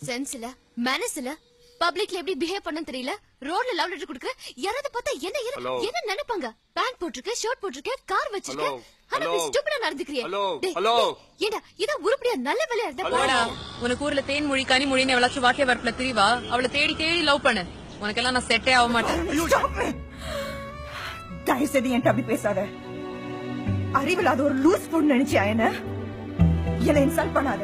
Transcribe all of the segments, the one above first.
Sense இல்ல, manners இல்ல, பப்ளிக்ல எப்படி பிஹேவ் பண்ண தெரியல, ரோட்ல லவ் லெட்டர் குடுக்குற, யாராவது பார்த்தா என்ன நினைப்பாங்க? பேண்ட் போட்டுருக்க, ஷர்ட் போட்டுருக்க, கார் வச்சிருக்க, ஆனா நீ ஸ்டூபிடா நடந்துக்கிறியே. ஏண்டா இத உருப்படியா நல்ல வேலையா இருந்தா போடா. உனக்கு ஊர்ல தேன் மொழி கனி மொழின்னு எவ்வளவு வாக்கிய வரப்புல திரிவா, அவளை தேடி தேடி லவ் பண்ணு. உனக்கெல்லாம் நான் செட்டே ஆக மாட்டேன். தயவு செய்து என்கிட்ட அப்படி பேசாத. அறிவில் அது ஒரு லூஸ் பொண்ணு நினைச்சியா என்ன இன்சல்ட் பண்ணாத.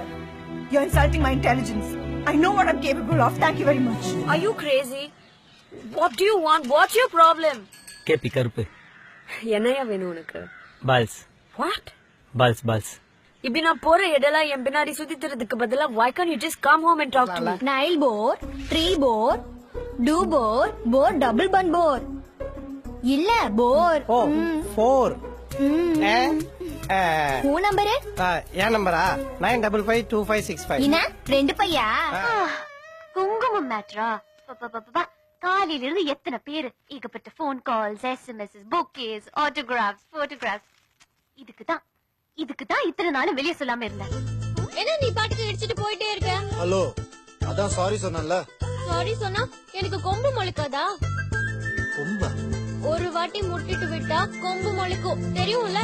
You're insulting my intelligence. I know what I'm capable of. Thank you very much. Are you crazy? What do you want? What's your problem? Happy கருப்பு. என்னையா வேணும் உனக்கு? பால்ஸ். What? பால்ஸ். இப்படி நான் போற இடலாம் என் பின்னாடி சுத்திக்கிறதுக்கு பதிலா why can't you just come home and talk to me? Nile bore, tree bore, do bore, double bun bore. இல்ல bore. Oh, 4. உன் நம்பரு? என் நம்பரா 95525565. என்ன ரெண்டு பையா? குங்குமம் மேட்ரா? காலையில இருந்து எத்தனை பேரு, ஏகப்பட்ட போன் கால்ஸ், எஸ்எம்எஸ், புக்கேஸ், ஆட்டோகிராஃப்ஸ், போட்டோகிராஃப்ஸ். இதுக்குதான் இத்தனை நாளும் வெளியே சொல்லாம இருந்தேன். என்ன நீ பாட்டுக்கு இடிச்சிட்டு போயிட்டே இருக்க? ஹலோ, அதான் சாரி சொன்னல. சாரி சொன்னா எனக்கு கொம்பு முளைக்காதா? கொம்பா? ஒரு வாட்டி முட்டிட்டு விட்டா கொம்பு முளைக்கும், தெரியும்ல?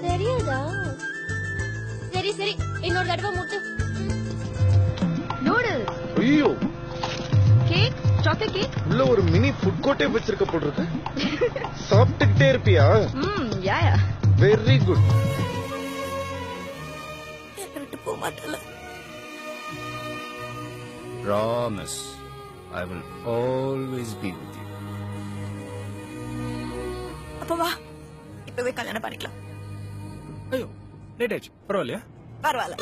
தெரியாதா? சரி இன்னொரு தடவை முட்டு. நூடுல். ஐயோ, கேக், சாக்லேட் கேக். உள்ள ஒரு மினி ஃபுட் கோர்ட்டே வச்சிருக்க போடுறது. சாப்பிட்டுக்கிட்டே இருப்பியா? Yeah very good. விட்டு போக மாட்டல. Promise, I will always be with you. அப்ப வா, இப்பவே கல்யாணம் பண்ணிக்கலாம். ஐயோ லேட் ஆயிடுச்சு. பரவாயில்லையா? பரவாயில்ல.